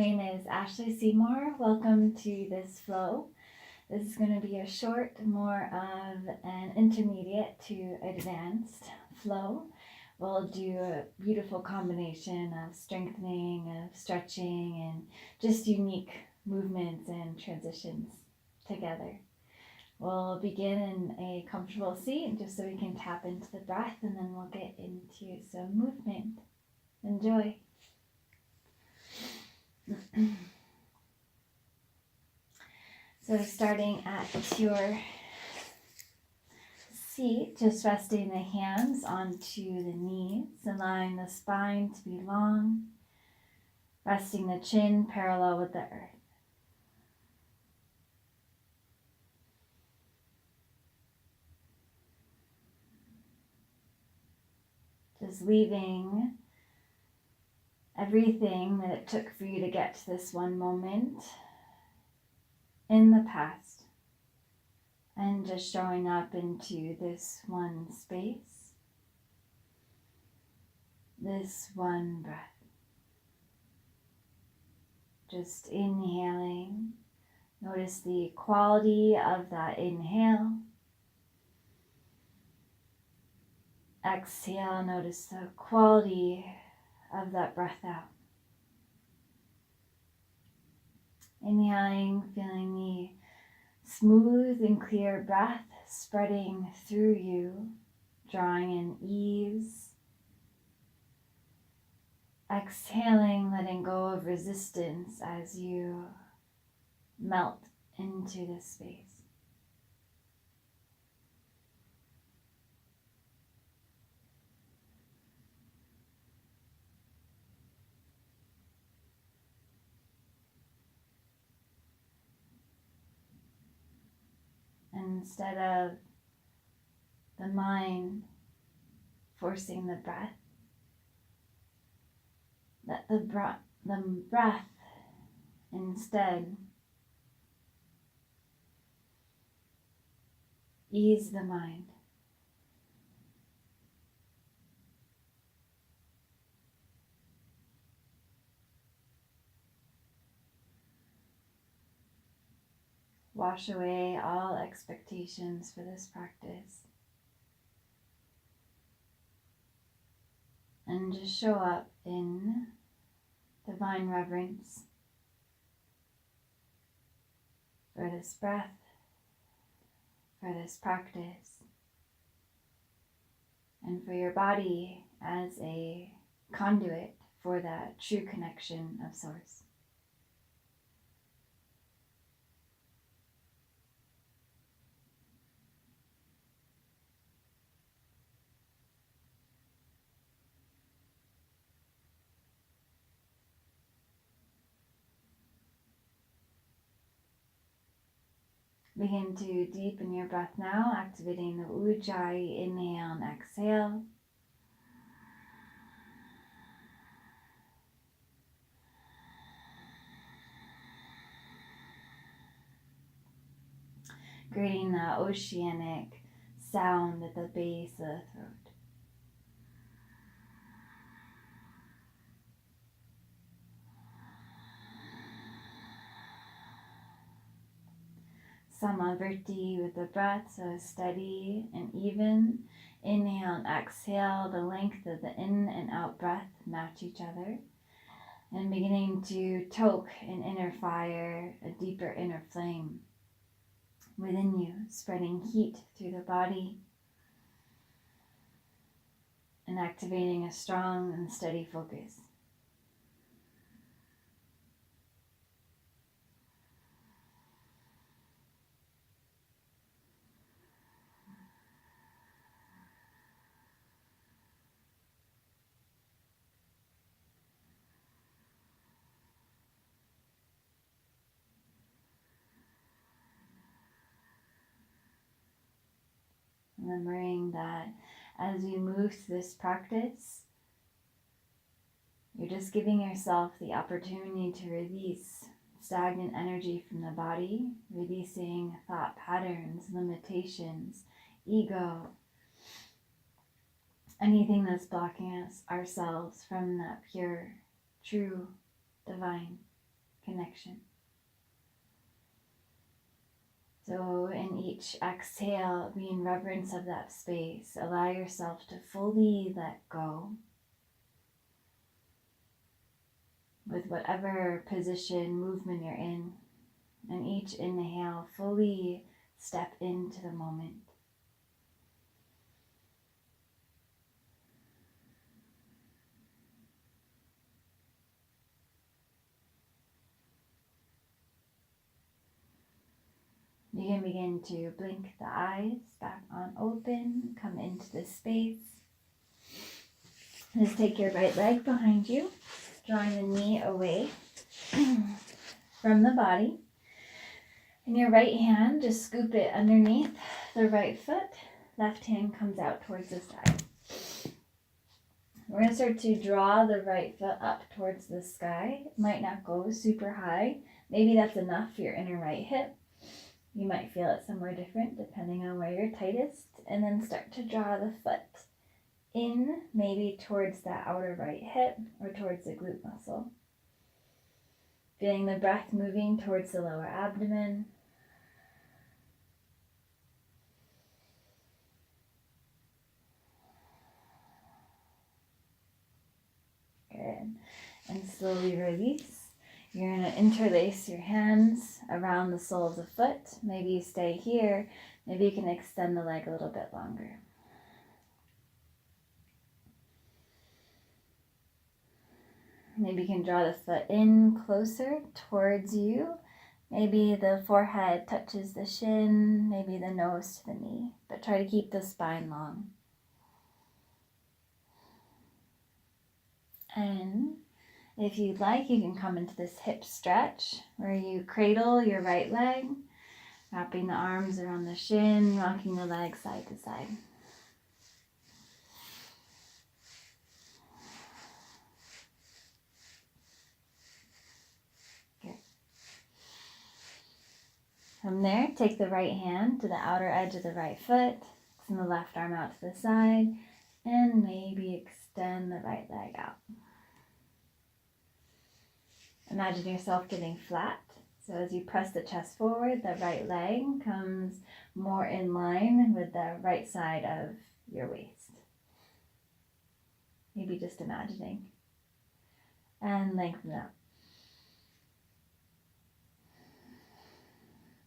name is Ashley Seymour. Welcome to this flow. This is going to be a short, more of an intermediate to advanced flow. We'll do a beautiful combination of strengthening, of stretching, and just unique movements and transitions together. We'll begin in a comfortable seat just so we can tap into the breath, and then we'll get into some movement. Enjoy. So starting at your seat, just resting the hands onto the knees, allowing the spine to be long, resting the chin parallel with the earth. Just leaving everything that it took for you to get to this one moment in the past, and just showing up into this one space, this one breath. Just inhaling, notice the quality of that inhale. Exhale, notice the quality of that breath out. Inhaling, feeling the smooth and clear breath spreading through you, drawing in ease. Exhaling, letting go of resistance as you melt into this space. Instead of the mind forcing the breath, let the breath instead ease the mind. Wash away all expectations for this practice. And just show up in divine reverence for this breath, for this practice, and for your body as a conduit for that true connection of Source. Begin to deepen your breath now, activating the Ujjayi inhale and exhale. Creating the oceanic sound at the base of the throat. Samavriti with the breath, so steady and even. Inhale and exhale, the length of the in and out breath match each other. And beginning to toke an inner fire, a deeper inner flame within you, spreading heat through the body and activating a strong and steady focus. Remembering that as you move through this practice, you're just giving yourself the opportunity to release stagnant energy from the body, releasing thought patterns, limitations, ego, anything that's blocking us ourselves from that pure, true, divine connection. So in each exhale, be in reverence of that space. Allow yourself to fully let go with whatever position, movement you're in. And each inhale, fully step into the moment. You can begin to blink the eyes back on open, come into this space. Just take your right leg behind you, drawing the knee away from the body. And your right hand, just scoop it underneath the right foot. Left hand comes out towards the side. We're going to start to draw the right foot up towards the sky. It might not go super high. Maybe that's enough for your inner right hip. You might feel it somewhere different depending on where you're tightest. And then start to draw the foot in, maybe towards that outer right hip or towards the glute muscle. Feeling the breath moving towards the lower abdomen. Good. And slowly release. You're going to interlace your hands around the sole of the foot. Maybe you stay here. Maybe you can extend the leg a little bit longer. Maybe you can draw the foot in closer towards you. Maybe the forehead touches the shin, maybe the nose to the knee. But try to keep the spine long. And if you'd like, you can come into this hip stretch where you cradle your right leg, wrapping the arms around the shin, rocking the leg side to side. Good. From there, take the right hand to the outer edge of the right foot, extend the left arm out to the side, and maybe extend the right leg out. Imagine yourself getting flat. So as you press the chest forward, the right leg comes more in line with the right side of your waist. Maybe just imagining. And lengthen up.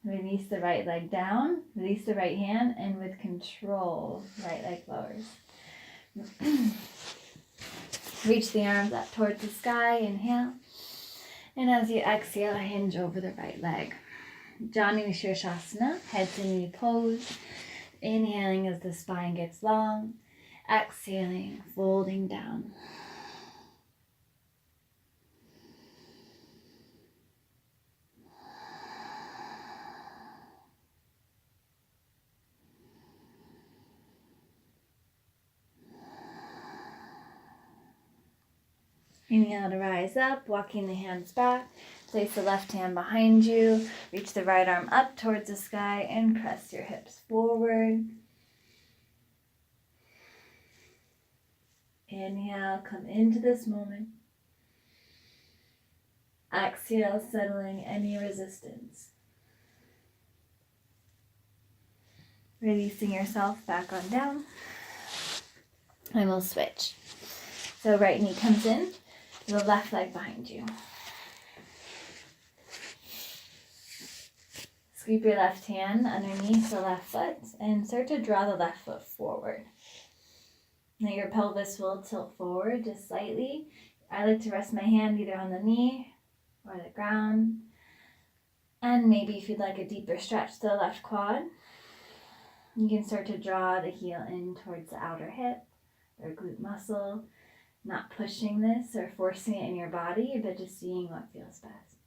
Release the right leg down, release the right hand, and with control, right leg lowers. Reach the arms up towards the sky, inhale. And as you exhale, hinge over the right leg. Janu Shirshasana, head to knee pose. Inhaling as the spine gets long. Exhaling, folding down. Inhale to rise up, walking the hands back. Place the left hand behind you. Reach the right arm up towards the sky and press your hips forward. Inhale, come into this moment. Exhale, settling any resistance. Releasing yourself back on down. And we'll switch. So right knee comes in, the left leg behind you. Scoop your left hand underneath the left foot and start to draw the left foot forward. Now your pelvis will tilt forward just slightly. I like to rest my hand either on the knee or the ground. And maybe if you'd like a deeper stretch to the left quad, you can start to draw the heel in towards the outer hip or glute muscle. Not pushing this or forcing it in your body, but just seeing what feels best.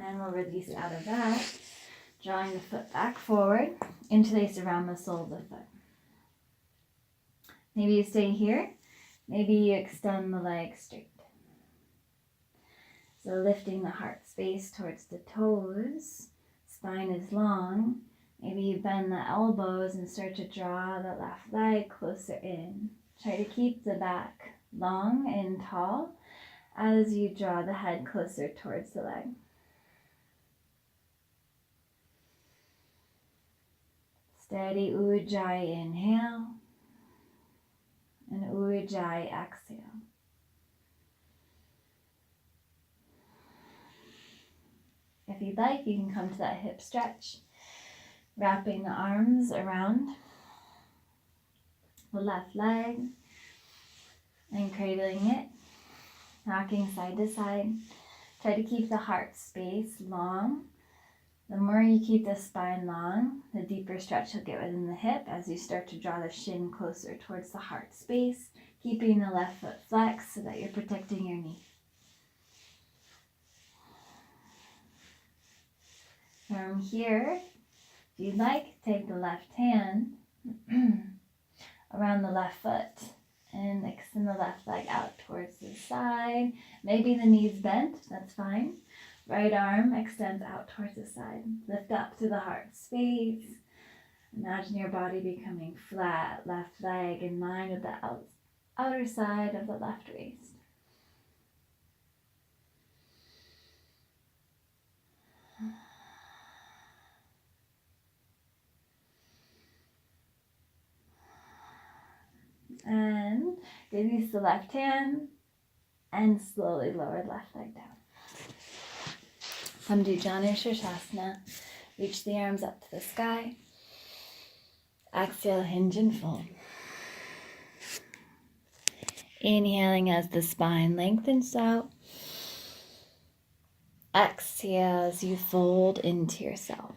And we'll release out of that, drawing the foot back forward, interlace around the sole of the foot. Maybe you stay here, maybe you extend the leg straight. So lifting the heart space towards the toes, spine is long. Maybe you bend the elbows and start to draw the left leg closer in. Try to keep the back long and tall as you draw the head closer towards the leg. Steady Ujjayi inhale and Ujjayi exhale. If you'd like, you can come to that hip stretch, wrapping the arms around the left leg and cradling it, rocking side to side. Try to keep the heart space long. The more you keep the spine long, the deeper stretch you'll get within the hip as you start to draw the shin closer towards the heart space, keeping the left foot flexed so that you're protecting your knee. From here, if you'd like, take the left hand around the left foot and extend the left leg out towards the side. Maybe the knee's bent, that's fine. Right arm extends out towards the side. Lift up through the heart space. Imagine your body becoming flat, left leg in line with the outer side of the left waist. And release the left hand and slowly lower the left leg down. Come to Janu Shirshasana. Reach the arms up to the sky. Exhale, hinge and fold. Inhaling as the spine lengthens out. Exhale as you fold into yourself.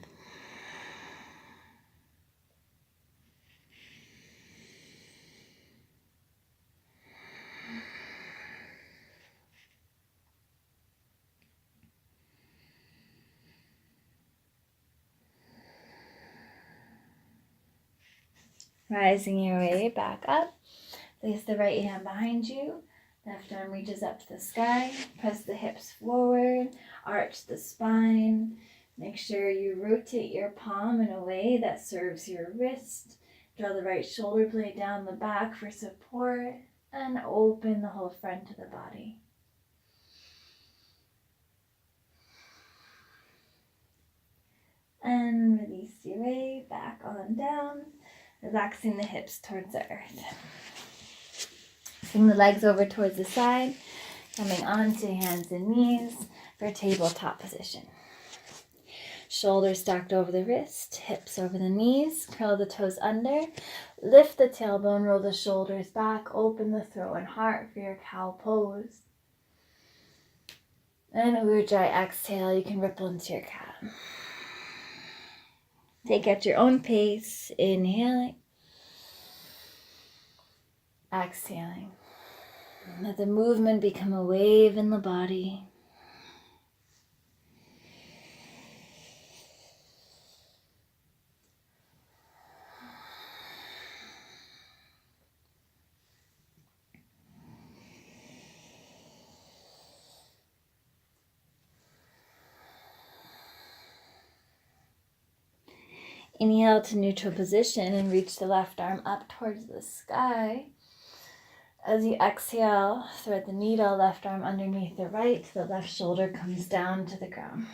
Rising your way back up. Place the right hand behind you. Left arm reaches up to the sky. Press the hips forward. Arch the spine. Make sure you rotate your palm in a way that serves your wrist. Draw the right shoulder blade down the back for support. And open the whole front of the body. And release your way back on down. Relaxing the hips towards the earth. Bring the legs over towards the side, coming onto hands and knees for tabletop position. Shoulders stacked over the wrist, hips over the knees, curl the toes under, lift the tailbone, roll the shoulders back, open the throat and heart for your cow pose. And Ujjayi exhale, you can ripple into your cat. Take at your own pace, inhaling, exhaling. Let the movement become a wave in the body. Inhale to neutral position and reach the left arm up towards the sky. As you exhale, thread the needle, left arm underneath the right, the left shoulder comes down to the ground.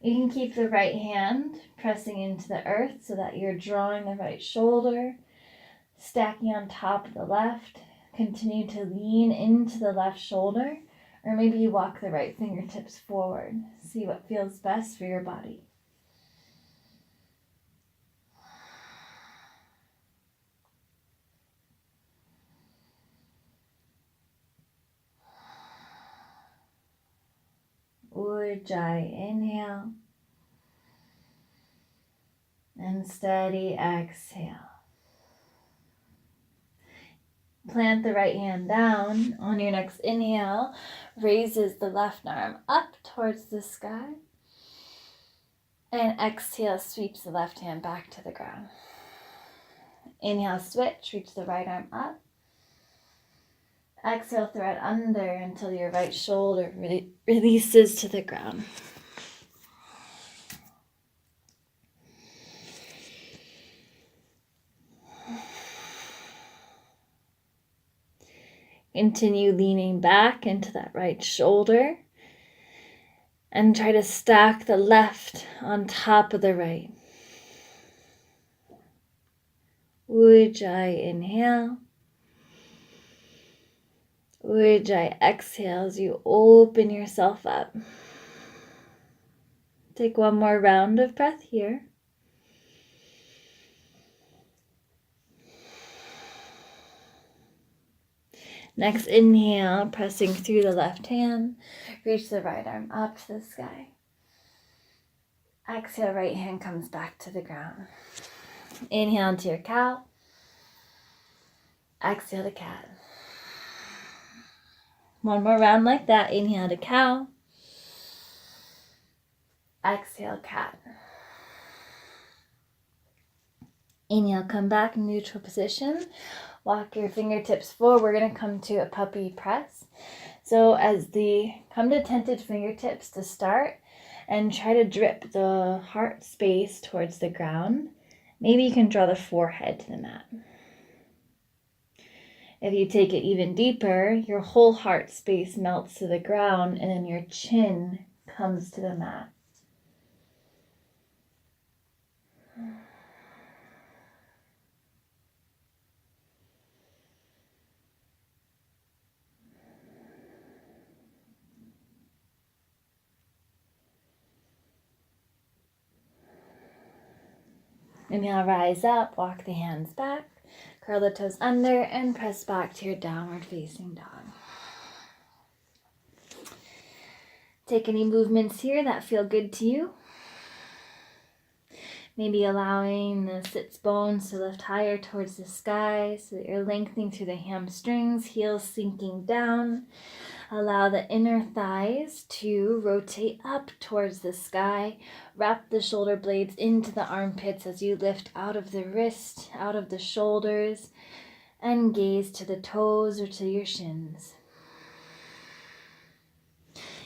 You can keep the right hand pressing into the earth so that you're drawing the right shoulder, stacking on top of the left. Continue to lean into the left shoulder, or maybe you walk the right fingertips forward. See what feels best for your body. Ujjayi inhale and steady exhale. Plant the right hand down. On your next inhale, raises the left arm up towards the sky. And exhale, sweeps the left hand back to the ground. Inhale, switch, reach the right arm up. Exhale, thread under until your right shoulder releases to the ground. Continue leaning back into that right shoulder and try to stack the left on top of the right. Ujjayi inhale. Ujjayi exhale as you open yourself up. Take one more round of breath here. Next inhale, pressing through the left hand. Reach the right arm up to the sky. Exhale, right hand comes back to the ground. Inhale into your cow. Exhale to cat. One more round like that. Inhale to cow. Exhale, cat. Inhale, come back, neutral position. Walk your fingertips forward. We're going to come to a puppy press. So come to tented fingertips to start and try to drip the heart space towards the ground. Maybe you can draw the forehead to the mat. If you take it even deeper, your whole heart space melts to the ground and then your chin comes to the mat. Inhale, rise up, walk the hands back, curl the toes under, and press back to your downward facing dog. Take any movements here that feel good to you. Maybe allowing the sits bones to lift higher towards the sky so that you're lengthening through the hamstrings, heels sinking down. Allow the inner thighs to rotate up towards the sky. Wrap the shoulder blades into the armpits as you lift out of the wrist, out of the shoulders, and gaze to the toes or to your shins.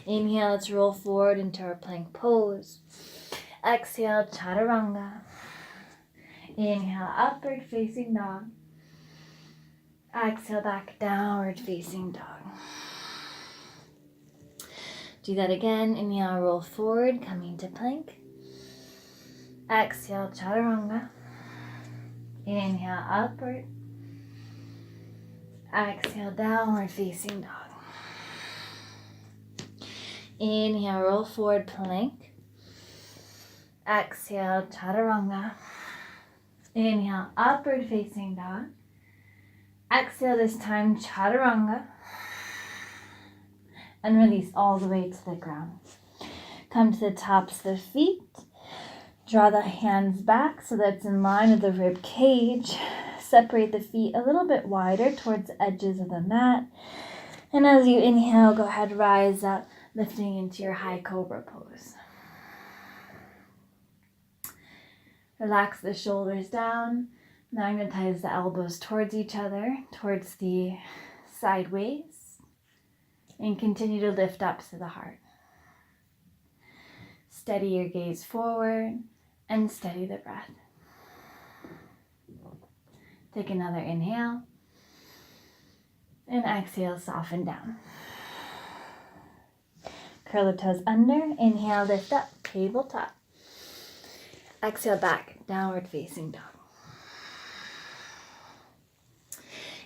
Inhale, let's roll forward into our plank pose. Exhale, chaturanga. Inhale, upward facing dog. Exhale, back downward facing dog. Do that again. Inhale, roll forward, coming to plank. Exhale, chaturanga. Inhale, upward. Exhale, downward facing dog. Inhale, roll forward, plank. Exhale, chaturanga. Inhale, upward facing dog. Exhale this time, chaturanga. And release all the way to the ground. Come to the tops of the feet. Draw the hands back so that's in line with the rib cage. Separate the feet a little bit wider towards the edges of the mat. And as you inhale, go ahead, rise up, lifting into your high cobra pose. Relax the shoulders down. Magnetize the elbows towards each other, towards the sideways. And continue to lift up to the heart. Steady your gaze forward and steady the breath. Take another inhale. And exhale, soften down. Curl the toes under. Inhale, lift up, tabletop. Exhale, back, downward facing dog.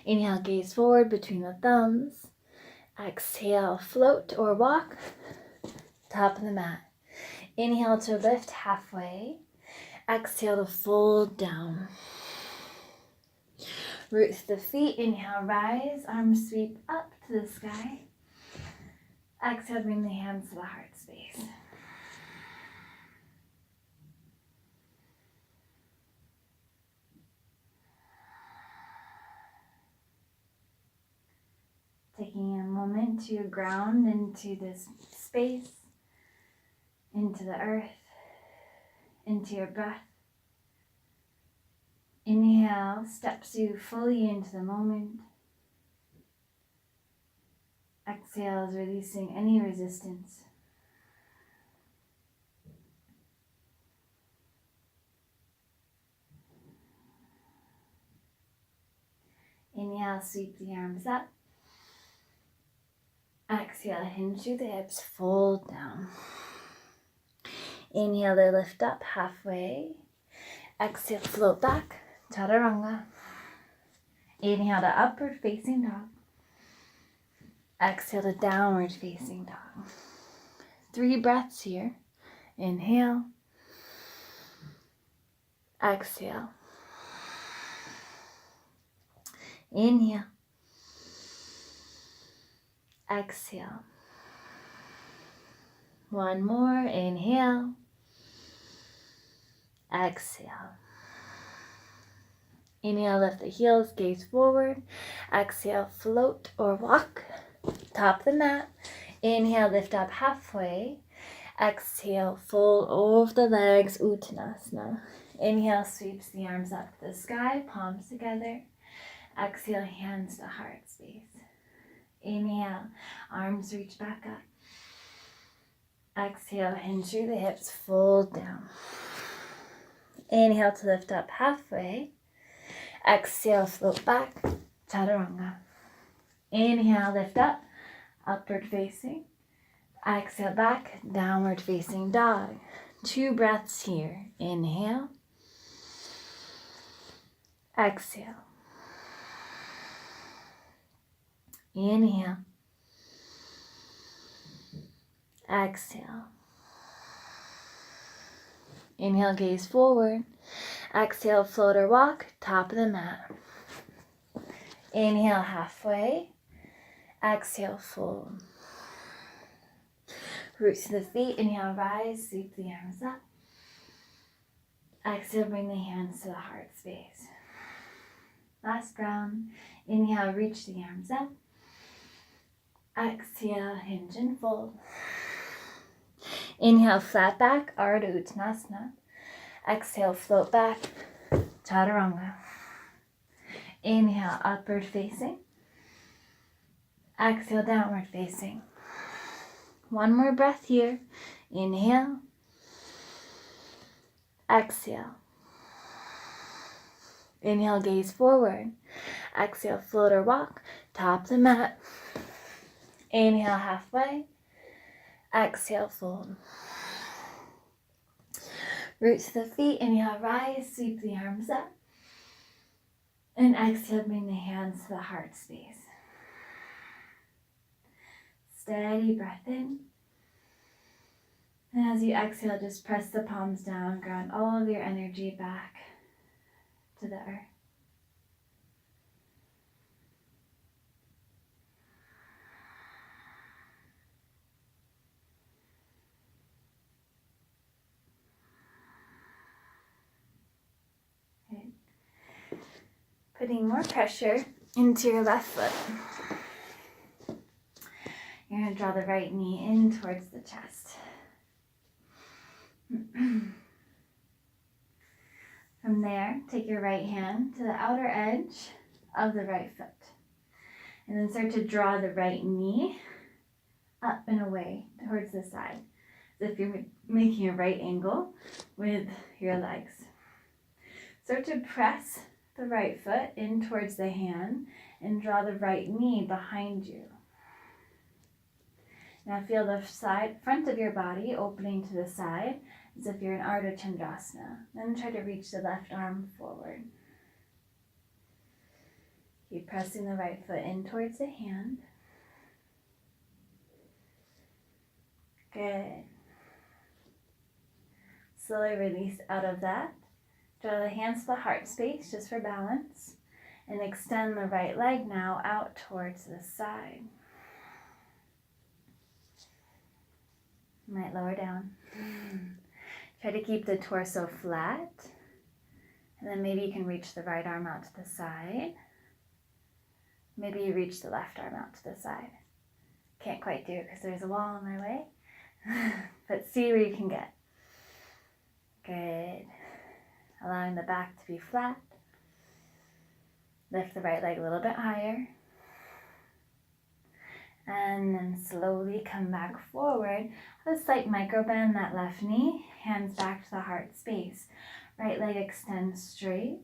Inhale, gaze forward between the thumbs. Exhale, float or walk, top of the mat. Inhale to lift halfway. Exhale to fold down. Roots the feet. Inhale, rise. Arms sweep up to the sky. Exhale, bring the hands to the heart space. Taking a moment to ground into this space, into the earth, into your breath. Inhale steps you fully into the moment. Exhale is releasing any resistance. Inhale, sweep the arms up. Exhale, hinge through the hips, fold down. Inhale to lift up halfway. Exhale, float back, chaturanga. Inhale to upward facing dog. Exhale to downward facing dog. 3 breaths here. Inhale. Exhale. Inhale. Exhale. One more. Inhale. Exhale. Inhale, lift the heels, gaze forward. Exhale, float or walk. Top the mat. Inhale, lift up halfway. Exhale, fold over the legs, Uttanasana. Inhale, sweeps the arms up to the sky, palms together. Exhale, hands to heart space. Inhale, arms reach back up. Exhale, hinge through the hips, fold down. Inhale to lift up halfway. Exhale, float back, chaturanga. Inhale, lift up, upward facing. Exhale, back, downward facing dog. 2 breaths here. Inhale. Exhale. Inhale. Exhale. Inhale, gaze forward. Exhale, float or walk, top of the mat. Inhale, halfway. Exhale, fold. Roots to the feet. Inhale, rise, sweep the arms up. Exhale, bring the hands to the heart space. Last round. Inhale, reach the arms up. Exhale, hinge and fold. Inhale, flat back, Ardha Uttanasana. Exhale, float back, chaturanga. Inhale, upward facing. Exhale, downward facing. One more breath here. Inhale. Exhale. Inhale, gaze forward. Exhale, float or walk, top the mat. Inhale, halfway. Exhale, fold. Roots to the feet. Inhale, rise, sweep the arms up. And exhale, bring the hands to the heart space. Steady breath in. And as you exhale, just press the palms down, ground all of your energy back to the earth. Okay. Putting more pressure into your left foot. You're going to draw the right knee in towards the chest. From there, take your right hand to the outer edge of the right foot. And then start to draw the right knee up and away towards the side, as if you're making a right angle with your legs. Start to press the right foot in towards the hand and draw the right knee behind you. Now feel the front of your body opening to the side as if you're in Ardha Chandrasana. Then try to reach the left arm forward. Keep pressing the right foot in towards the hand. Good. Slowly release out of that. Draw the hands to the heart space just for balance. And extend the right leg now out towards the side. You might lower down. Try to keep the torso flat. And then maybe you can reach the right arm out to the side. Maybe you reach the left arm out to the side. Can't quite do it because there's a wall in my way. But see where you can get. Good. Allowing the back to be flat. Lift the right leg a little bit higher. And then slowly come back forward. Have a slight micro bend that left knee. Hands back to the heart space. Right leg extends straight.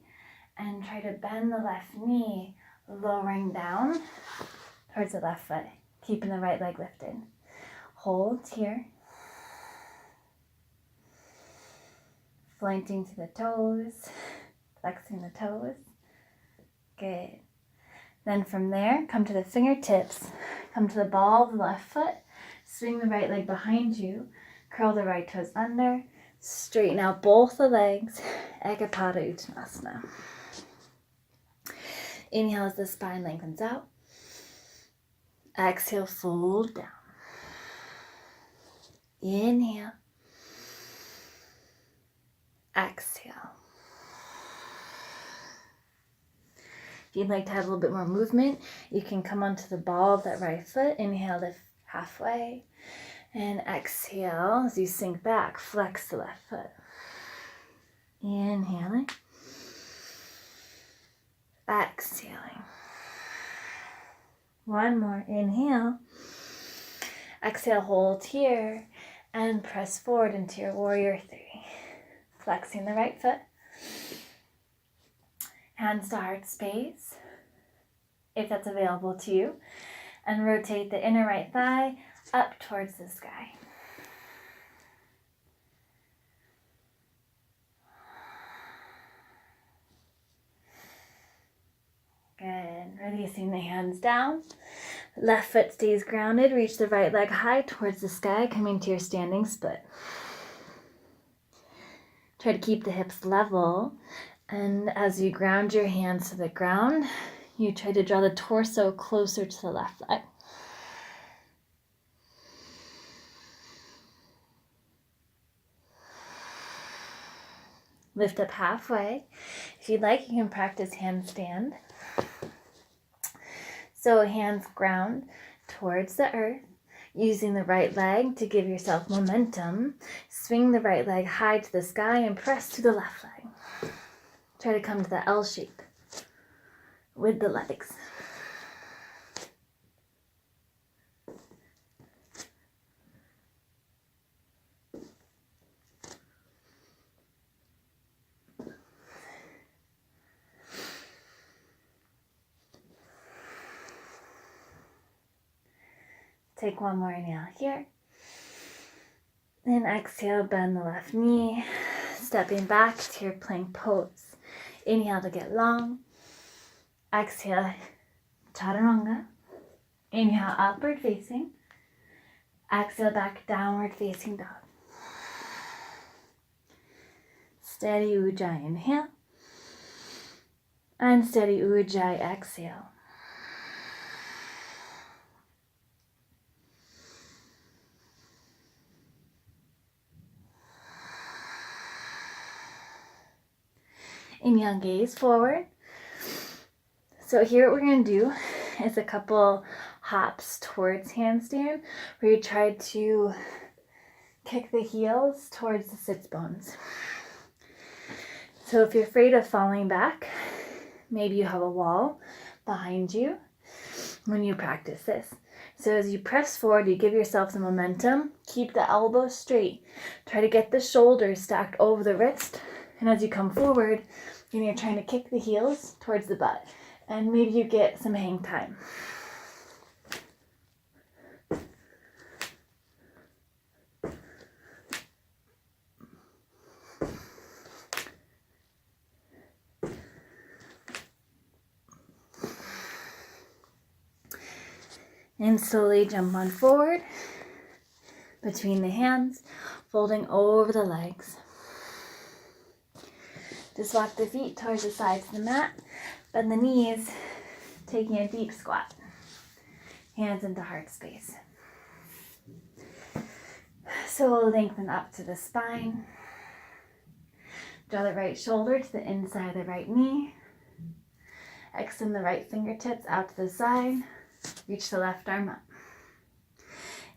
And try to bend the left knee, lowering down towards the left foot. keeping the right leg lifted. Hold here. Pointing to the toes, flexing the toes. Good. Then from there, come to the fingertips, come to the ball of the left foot, swing the right leg behind you, curl the right toes under, straighten out both the legs, Ekapada Uttanasana. Inhale as the spine lengthens out. Exhale, fold down. Inhale. Exhale. If you'd like to have a little bit more movement, you can come onto the ball of that right foot. Inhale, lift halfway. And exhale as you sink back, flex the left foot. Inhaling. Exhaling. One more. Inhale. Exhale, hold here. And press forward into your warrior three. Flexing the right foot. Hands to heart space, if that's available to you. And rotate the inner right thigh up towards the sky. Good. Releasing the hands down. Left foot stays grounded. Reach the right leg high towards the sky, coming to your standing split. Try to keep the hips level. And as you ground your hands to the ground, you try to draw the torso closer to the left leg. Lift up halfway. If you'd like, you can practice handstand. So hands ground towards the earth, using the right leg to give yourself momentum. Swing the right leg high to the sky and press to the left leg. Try to come to the L shape with the legs. Take one more inhale here. Then exhale, bend the left knee, stepping back to your plank pose. Inhale to get long. Exhale, chaturanga. Inhale, upward facing. Exhale, back downward facing dog. Steady ujjayi inhale. And steady ujjayi exhale. Inhale, gaze forward. So here what we're going to do is a couple hops towards handstand where you try to kick the heels towards the sits bones. So if you're afraid of falling back, maybe you have a wall behind you when you practice this. So as you press forward, you give yourself some momentum. Keep the elbows straight. Try to get the shoulders stacked over the wrist. And as you come forward, you're trying to kick the heels towards the butt. And maybe you get some hang time. And slowly jump on forward between the hands, folding over the legs. Just walk the feet towards the sides of the mat, bend the knees, taking a deep squat. Hands into heart space. So we'll lengthen up to the spine. Draw the right shoulder to the inside of the right knee. Extend the right fingertips out to the side. Reach the left arm up.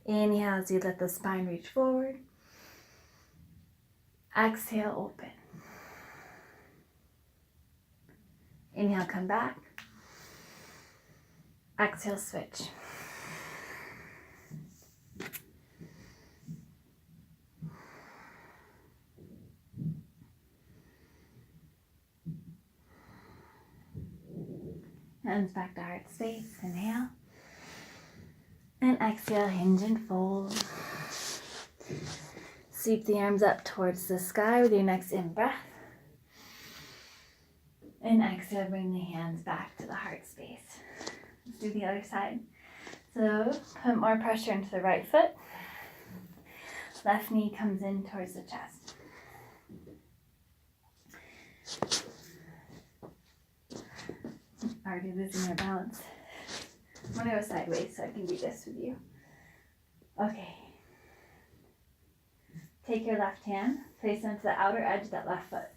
Inhale as you let the spine reach forward. Exhale, open. Inhale, come back. Exhale, switch. Hands back to heart space. Inhale. And exhale, hinge and fold. Sweep the arms up towards the sky with your next in-breath. And exhale, bring the hands back to the heart space. Let's do the other side. So put more pressure into the right foot. Left knee comes in towards the chest. Already losing my balance. I'm going to go sideways so I can do this with you. Okay. Take your left hand, place it onto the outer edge of that left foot.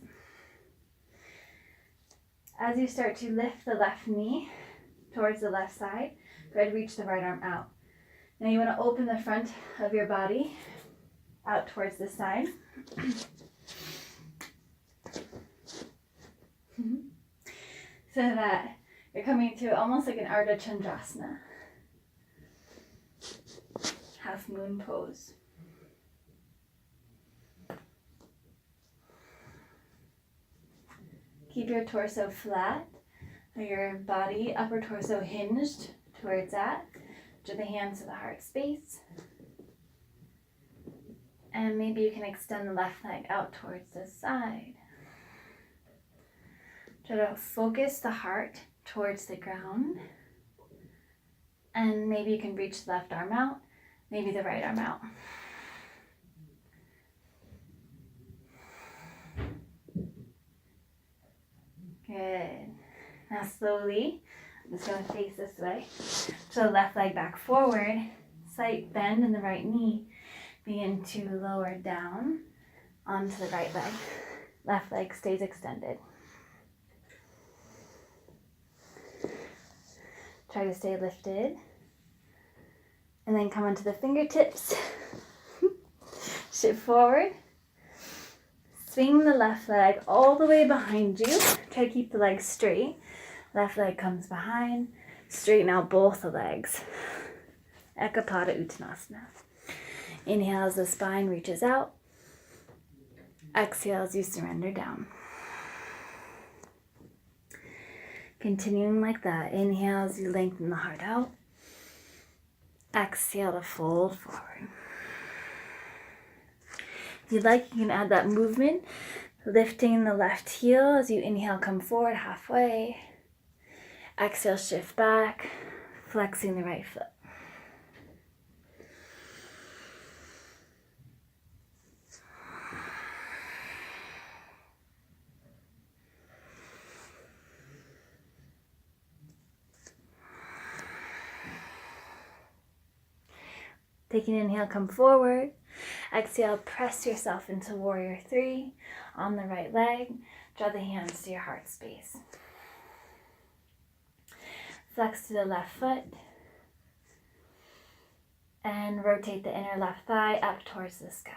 As you start to lift the left knee towards the left side, go ahead and reach the right arm out. Now you want to open the front of your body out towards this side. So that you're coming to almost like an Ardha Chandrasana. Half moon pose. Keep your torso flat, or your body, upper torso hinged towards that. Draw the hands to the heart space. And maybe you can extend the left leg out towards the side. Try to focus the heart towards the ground. And maybe you can reach the left arm out, maybe the right arm out. Good. Now slowly, I'm just going to face this way. So the left leg back forward, slight bend in the right knee. Begin to lower down onto the right leg. Left leg stays extended. Try to stay lifted. And then come onto the fingertips. Shift forward. Swing the left leg all the way behind you. Try to keep the legs straight. Left leg comes behind. Straighten out both the legs. Ekapada Uttanasana. Inhale as the spine reaches out. Exhale as you surrender down. Continuing like that. Inhale as you lengthen the heart out. Exhale to fold forward. If you'd like, you can add that movement, lifting the left heel as you inhale, come forward halfway. Exhale, shift back, flexing the right foot. Take an inhale, come forward. Exhale, press yourself into warrior 3 on the right leg. Draw the hands to your heart space. Flex to the left foot. And rotate the inner left thigh up towards the sky.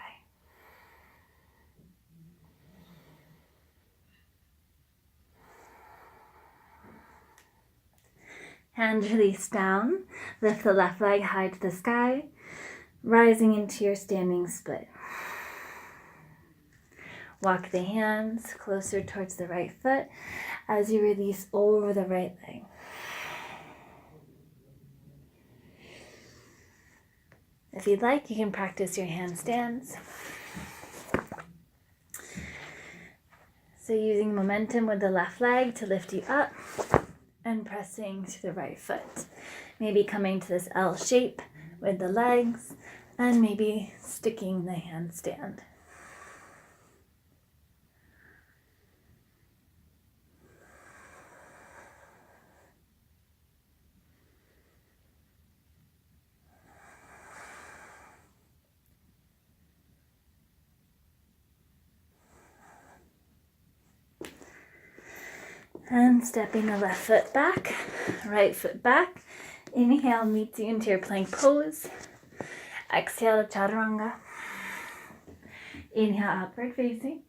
Hands release down. Lift the left leg high to the sky. Rising into your standing split. Walk the hands closer towards the right foot as you release over the right leg. If you'd like, you can practice your handstands. So using momentum with the left leg to lift you up and pressing to the right foot. Maybe coming to this L shape with the legs, and maybe sticking the handstand. And stepping the left foot back, right foot back. Inhale meets you into your plank pose. Exhale to chaturanga. Inhale, upward facing.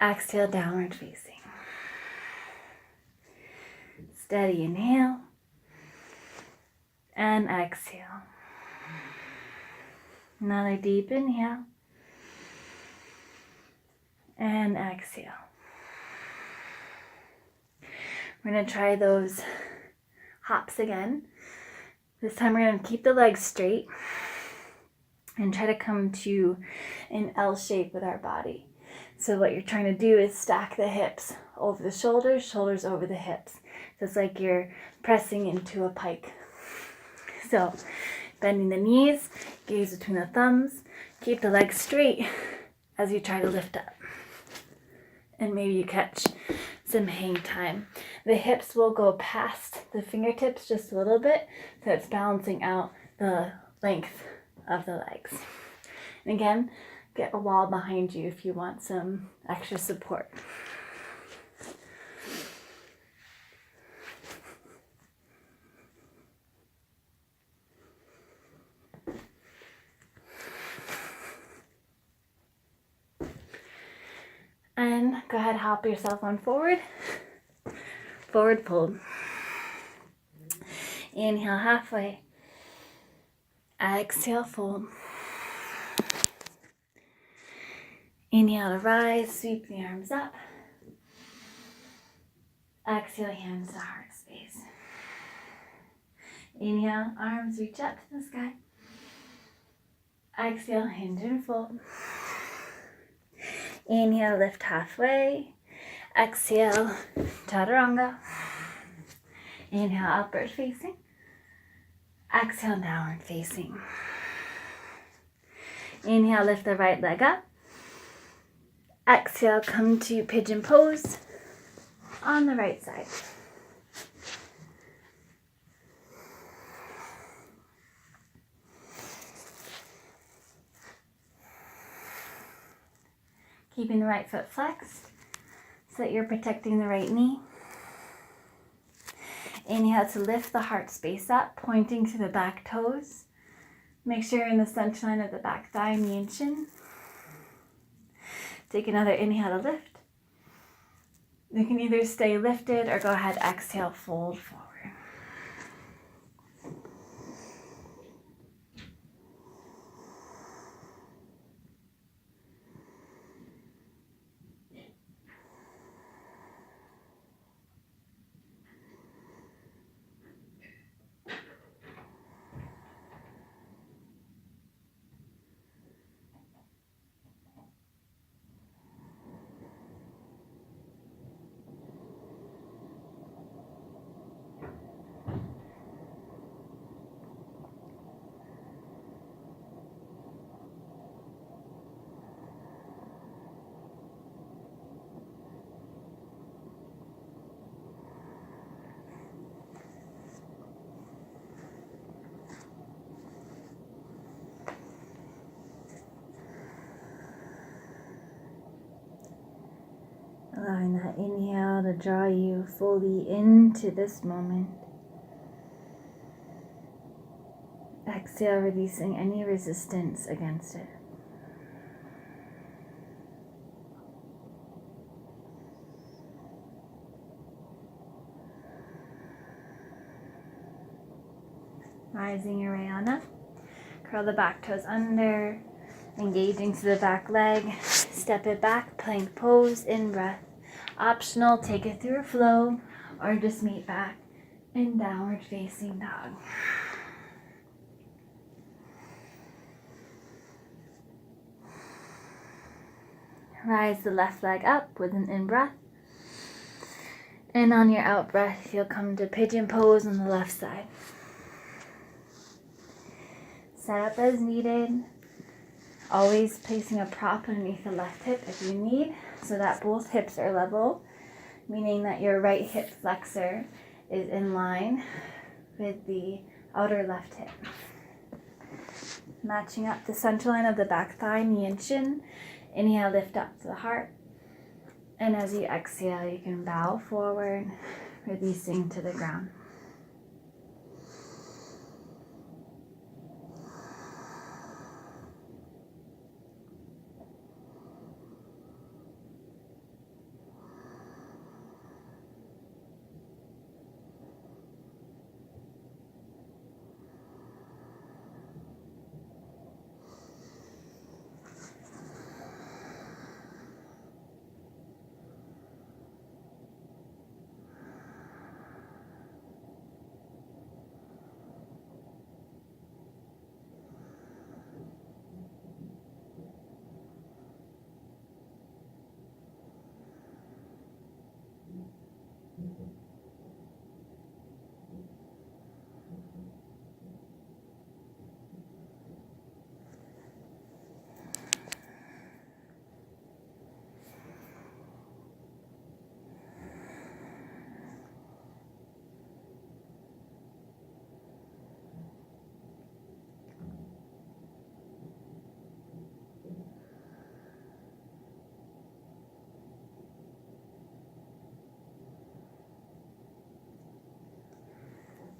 Exhale, downward facing. Steady inhale. And exhale. Another deep inhale. And exhale. We're going to try those hops again. This time we're going to keep the legs straight and try to come to an L shape with our body. So what you're trying to do is stack the hips over the shoulders, shoulders over the hips. So it's like you're pressing into a pike. So bending the knees, gaze between the thumbs, keep the legs straight as you try to lift up. And maybe you catch some hang time. The hips will go past the fingertips just a little bit, so it's balancing out the length of the legs. And again, get a wall behind you if you want some extra support. And go ahead, hop yourself on forward. Forward fold. Inhale halfway. Exhale, fold. Inhale to rise, sweep the arms up. Exhale, hands to heart space. Inhale, arms reach up to the sky. Exhale, hinge and fold. Inhale, lift halfway. Exhale, chaturanga. Inhale, upward facing. Exhale, downward facing. Inhale, lift the right leg up. Exhale, come to pigeon pose on the right side. Keeping the right foot flexed so that you're protecting the right knee. Inhale to lift the heart space up, pointing to the back toes. Make sure you're in the center line of the back thigh, knee and shin. Take another inhale to lift. You can either stay lifted or go ahead, exhale, fold forward. Allowing that inhale to draw you fully into this moment. Exhale, releasing any resistance against it. Rising your Rayana. Curl the back toes under, engaging to the back leg. Step it back, plank pose, in breath. Optional, take it through a flow, or just meet back in downward facing dog. Rise the left leg up with an in-breath. And on your out-breath, you'll come to pigeon pose on the left side. Set up as needed. Always placing a prop underneath the left hip if you need, so that both hips are level, meaning that your right hip flexor is in line with the outer left hip. Matching up the center line of the back thigh, knee and shin. Inhale, lift up to the heart. And as you exhale, you can bow forward, releasing to the ground.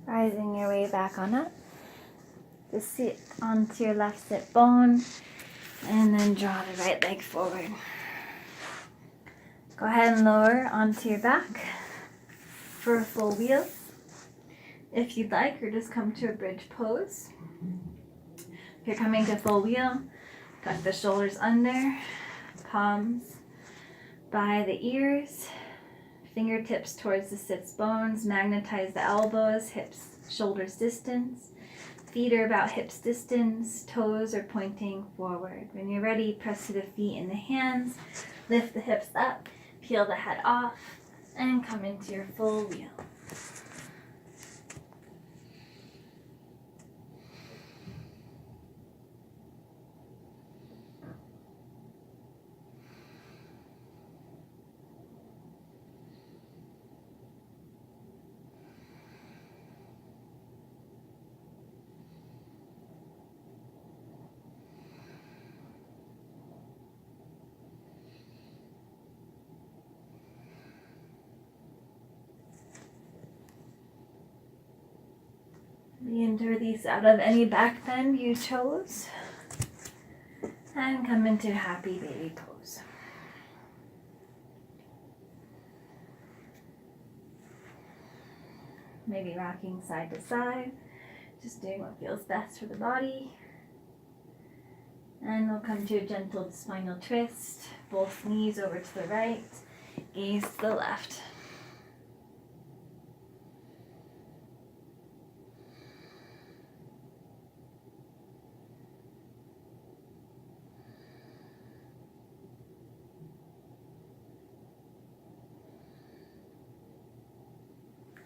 Rising your way back on up. Just sit onto your left sit bone and then draw the right leg forward. Go ahead and lower onto your back for a full wheel. If you'd like, or just come to a bridge pose. If you're coming to full wheel, tuck the shoulders under, palms by the ears, fingertips towards the sits bones, magnetize the elbows, hips, shoulders distance. Feet are about hips distance, toes are pointing forward. When you're ready, press to the feet and the hands, lift the hips up, peel the head off, and come into your full wheel. Begin to release out of any back bend you chose and come into happy baby pose. Maybe rocking side to side, just doing what feels best for the body. And we'll come to a gentle spinal twist, both knees over to the right, gaze to the left.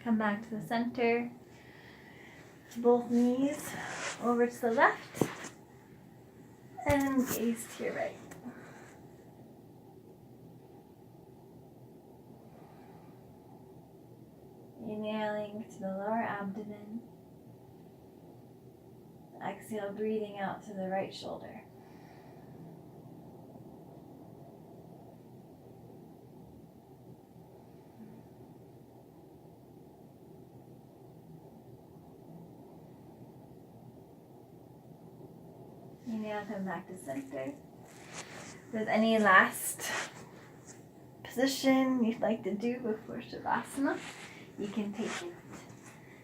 Come back to the center, both knees over to the left, and gaze to your right. Inhaling to the lower abdomen. Exhale, breathing out to the right shoulder. Inhale, come back to center. If there's any last position you'd like to do before Shavasana, you can take it.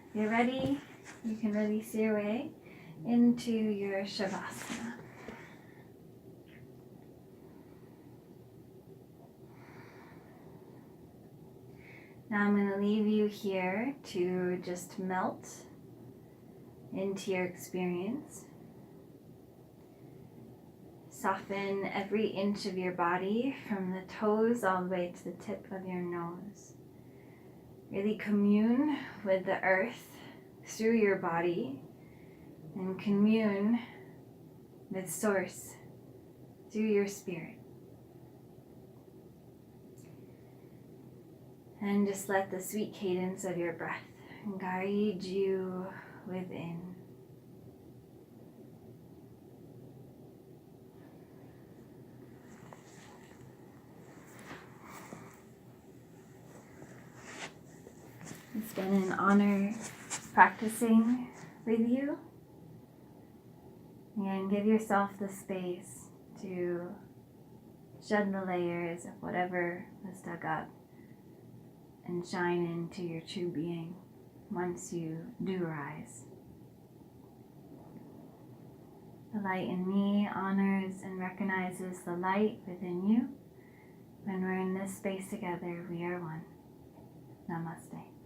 If you're ready, you can release your way into your Shavasana. Now I'm going to leave you here to just melt into your experience. Soften every inch of your body from the toes all the way to the tip of your nose. Really commune with the earth through your body and commune with Source through your spirit. And just let the sweet cadence of your breath guide you within. It's been an honor practicing with you. And give yourself the space to shed the layers of whatever was dug up and shine into your true being once you do rise. The light in me honors and recognizes the light within you. When we're in this space together, we are one. Namaste.